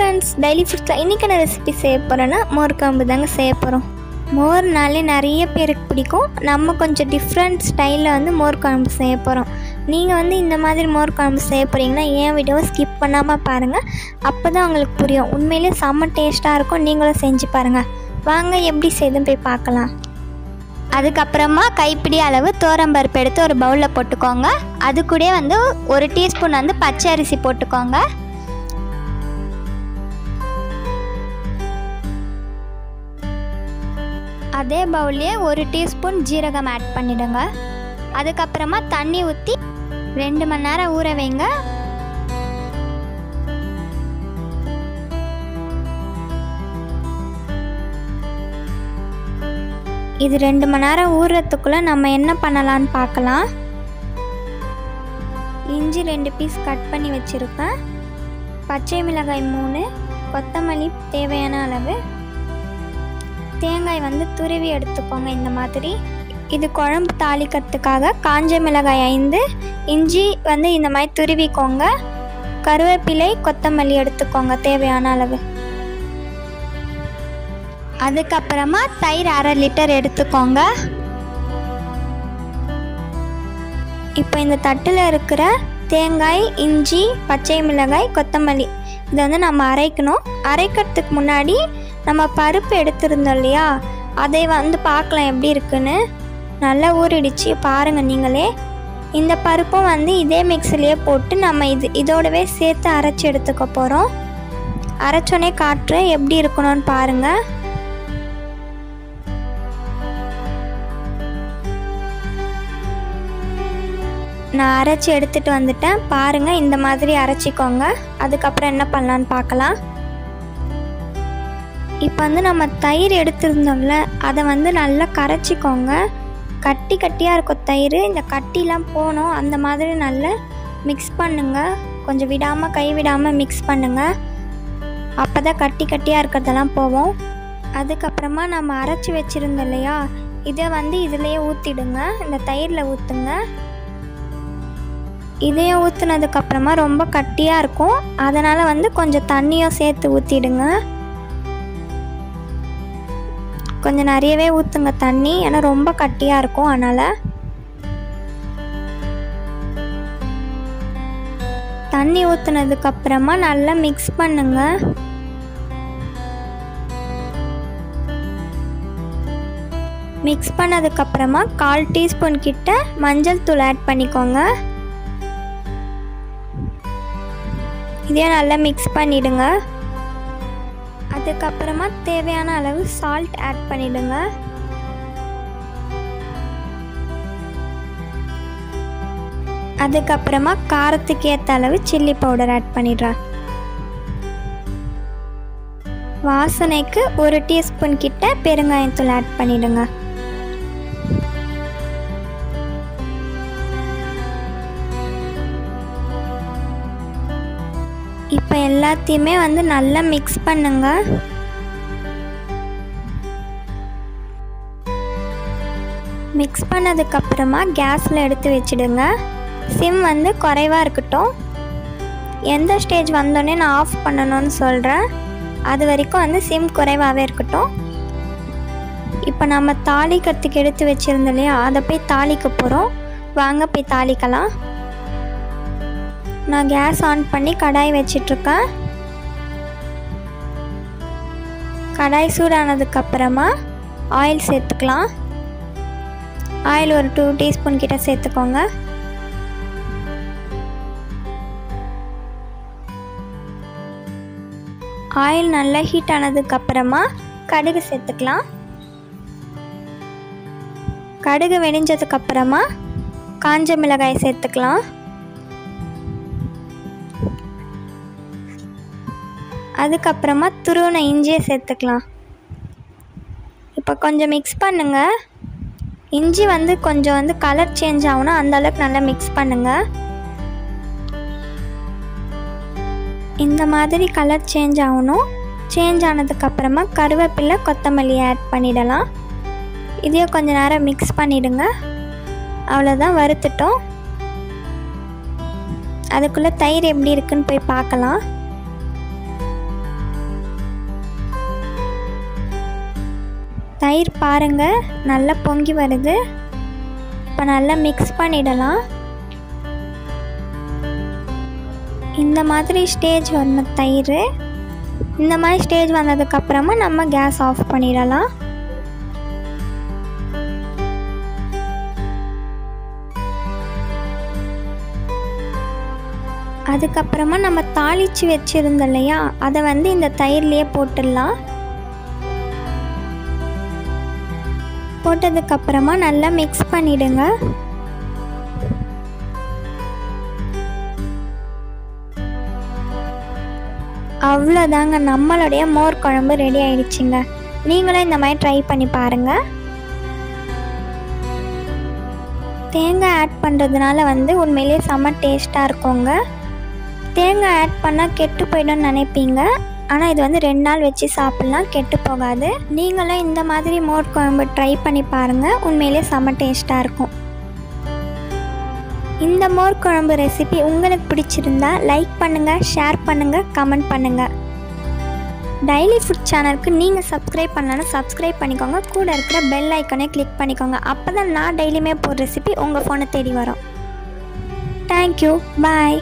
Friends, daily ஃபுட்ஸில் இன்றைக்கான recipe செய்ய போகிறோன்னா மோர் குழம்பு தாங்க செய்ய போகிறோம். மோர்னாலே நிறைய பேருக்கு பிடிக்கும். நம்ம கொஞ்சம் டிஃப்ரெண்ட் ஸ்டைலில் வந்து மோர் குழம்பு செய்ய போகிறோம். நீங்கள் இந்த மாதிரி மோர் குழம்பு செய்ய போகிறீங்கன்னா என் வீடியோவை ஸ்கிப் பண்ணாமல் பாருங்கள். அப்போ தான் உங்களுக்கு புரியும். உண்மையிலே செம்ம டேஸ்ட்டாக இருக்கும். நீங்களும் செஞ்சு பாருங்கள். வாங்க எப்படி செய்துன்னு போய் பார்க்கலாம். அதுக்கப்புறமா கைப்பிடி அளவு தோரம்பருப்பு எடுத்து ஒரு பவுலில் போட்டுக்கோங்க. அது கூட 1 டீஸ்பூன் பச்சை அரிசி போட்டுக்கோங்க. அதே பவுல்லையே 1 டீஸ்பூன் ஜீரகம் ஆட் பண்ணிடுங்க. அதுக்கப்புறமா தண்ணி ஊற்றி 2 மணி நேரம் ஊற வைங்க. இது 2 மணி நேரம் ஊறுறதுக்குள்ளே நம்ம என்ன பண்ணலான்னு பார்க்கலாம். இஞ்சி 2 பீஸ் கட் பண்ணி வச்சுருக்கேன். பச்சை மிளகாய் 3, கொத்தமல்லி தேவையான அளவு, தேங்காய் துருவி எடுத்துக்கோங்க. இந்த மாதிரி இது குழம்பு தாளிக்கிறதுக்காக காஞ்ச மிளகாய் 5, இஞ்சி இந்த மாதிரி துருவிக்கோங்க. கருவேப்பிலை, கொத்தமல்லி எடுத்துக்கோங்க தேவையான அளவு. அதுக்கப்புறமா தயிர் 1/2 லிட்டர் எடுத்துக்கோங்க. இப்போ இந்த தட்டில் இருக்கிற தேங்காய், இஞ்சி, பச்சை மிளகாய், கொத்தமல்லி இதை நம்ம அரைக்கணும். அரைக்கிறதுக்கு முன்னாடி நம்ம பருப்பு எடுத்துருந்தோம் இல்லையா, அதை பார்க்கலாம் எப்படி இருக்குன்னு. நல்லா ஊறிடுச்சு பாருங்கள் நீங்களே. இந்த பருப்பும் இதே மிக்ஸிலேயே போட்டு நம்ம இதோடவே சேர்த்து அரைச்சி எடுத்துக்க போகிறோம். அரைச்சோன்னே காட்டுறேன் எப்படி இருக்கணும்னு பாருங்கள். நான் அரைச்சி எடுத்துகிட்டு வந்துட்டேன் பாருங்கள். இந்த மாதிரி அரைச்சிக்கோங்க. அதுக்கப்புறம் என்ன பண்ணலான்னு பார்க்கலாம். இப்போ நம்ம தயிர் எடுத்துருந்தோம்ல, அதை நல்லா கரைச்சிக்கோங்க. கட்டி கட்டியாக இருக்கும் தயிர். இந்த கட்டிலாம் போகணும். அந்த மாதிரி நல்லா மிக்ஸ் பண்ணுங்கள். கொஞ்சம் விடாமல், கை விடாமல் மிக்ஸ் பண்ணுங்கள். அப்போ தான் கட்டி கட்டியாக இருக்கிறதெல்லாம் போவோம். அதுக்கப்புறமா நம்ம அரைச்சி வச்சுருந்தோம் இல்லையா, இதை இதிலையே ஊற்றிடுங்க. இந்த தயிரில் ஊற்றுங்க. இதையே ஊற்றுனதுக்கப்புறமா ரொம்ப கட்டியாக இருக்கும். அதனால் கொஞ்சம் தண்ணியும் சேர்த்து ஊற்றிடுங்க. கொஞ்சம் நிறையவே ஊற்றுங்க தண்ணி, ஏன்னா ரொம்ப கட்டியாக இருக்கும். அதனால் தண்ணி ஊற்றுனதுக்கப்புறமா நல்லா மிக்ஸ் பண்ணுங்க. மிக்ஸ் பண்ணதுக்கப்புறமா 1/4 டீஸ்பூன் கிட்ட மஞ்சள் தூள் ஆட் பண்ணிக்கோங்க. இதையும் நல்லா மிக்ஸ் பண்ணிவிடுங்க. அதுக்கப்புறமா தேவையான அளவு சால்ட் ஆட் பண்ணிவிடுங்க. அதுக்கப்புறமா காரத்துக்கு ஏற்ற அளவு சில்லி பவுடர் ஆட் பண்ணிடுறேன். வாசனைக்கு 1 டீஸ்பூன் கிட்ட பெருங்காயத்தூள் ஆட் பண்ணிவிடுங்க. இப்போ எல்லாத்தையுமே நல்லா மிக்ஸ் பண்ணுங்க. மிக்ஸ் பண்ணதுக்கப்புறமா கேஸில் எடுத்து வச்சிடுங்க. சிம் குறைவாக இருக்கட்டும். எந்த ஸ்டேஜ் வந்தோடனே நான் ஆஃப் பண்ணணும்னு சொல்கிறேன். அது வரைக்கும் சிம் குறைவாகவே இருக்கட்டும். இப்போ நம்ம தாளிக்கிறதுக்கு எடுத்து வச்சுருந்தோம் இல்லையா, அதை போய் தாளிக்க போகிறோம். வாங்க போய் தாளிக்கலாம். நான் கேஸ் ஆன் பண்ணி கடாய் வச்சிட்ருக்கேன். கடாய் சூடானதுக்கப்புறமா ஆயில் சேர்த்துக்கலாம். ஆயில் ஒரு 2 டீஸ்பூன் கிட்ட சேர்த்துக்கோங்க. ஆயில் நல்லா ஹீட் ஆனதுக்கப்புறமா கடுகு சேர்த்துக்கலாம். கடுகு வெடிஞ்சதுக்கப்புறமா காஞ்ச மிளகாய் சேர்த்துக்கலாம். அதுக்கப்புறமா துருவின இஞ்சியை சேர்த்துக்கலாம். இப்போ கொஞ்சம் மிக்ஸ் பண்ணுங்கள். இஞ்சி கொஞ்சம் கலர் சேஞ்ச் ஆகணும். அந்தளவுக்கு நல்லா மிக்ஸ் பண்ணுங்கள். இந்த மாதிரி கலர் சேஞ்ச் ஆகணும். சேஞ்ச் ஆனதுக்கப்புறமா கருவேப்பிலை, கொத்தமல்லி ஆட் பண்ணிடலாம். இதையும் கொஞ்சம் நேரம் மிக்ஸ் பண்ணிவிடுங்க. அவ்வளோதான், வறுத்துட்டோம். அதுக்குள்ளே தயிர் எப்படி இருக்குன்னு போய் பார்க்கலாம். தயிர் பாருங்கள் நல்லா பொங்கி வருது. இப்போ நல்லா மிக்ஸ் பண்ணிடலாம். இந்த மாதிரி ஸ்டேஜ் வரணும் தயிர். இந்த மாதிரி ஸ்டேஜ் வந்ததுக்கப்புறமா நம்ம கேஸ் ஆஃப் பண்ணிடலாம். அதுக்கப்புறமா நம்ம தாளித்து வச்சுருந்தோம் இல்லையா, அதை வந்து இந்த தயிர்லேயே போட்டுடலாம். போட்டதுக்கப்புறமா நல்லா மிக்ஸ் பண்ணிவிடுங்க. அவ்வளோதாங்க, நம்மளுடைய மோர் குழம்பு ரெடி ஆயிடுச்சுங்க. நீங்களும் இந்த மாதிரி ட்ரை பண்ணி பாருங்கள். தேங்காய் ஆட் பண்ணுறதுனால வந்து உண்மையிலே செம்ம டேஸ்ட்டாக இருக்குங்க. தேங்காய் ஆட் பண்ணால் கெட்டு போய்டும்னு நினைப்பீங்க, ஆனால் இது வந்து 2 நாள் வச்சு சாப்பிட்லாம், கெட்டு போகாது. நீங்களும் இந்த மாதிரி மோர் குழம்பு ட்ரை பண்ணி பாருங்கள், உண்மையிலே செம்ம டேஸ்ட்டாக இருக்கும். இந்த மோர் குழம்பு ரெசிபி உங்களுக்கு பிடிச்சிருந்தா லைக் பண்ணுங்கள், ஷேர் பண்ணுங்கள், கமெண்ட் பண்ணுங்கள். டெய்லி ஃபுட் சேனலுக்கு நீங்கள் சப்ஸ்கிரைப் பண்ணலன்னா சப்ஸ்கிரைப் பண்ணிக்கோங்க. கூட இருக்கிற பெல் ஐக்கனை கிளிக் பண்ணிக்கோங்க. அப்போ தான் நான் டெய்லியுமே போடுற ரெசிபி உங்கள் ஃபோனை தேடி வரும். தேங்க்யூ, பாய்.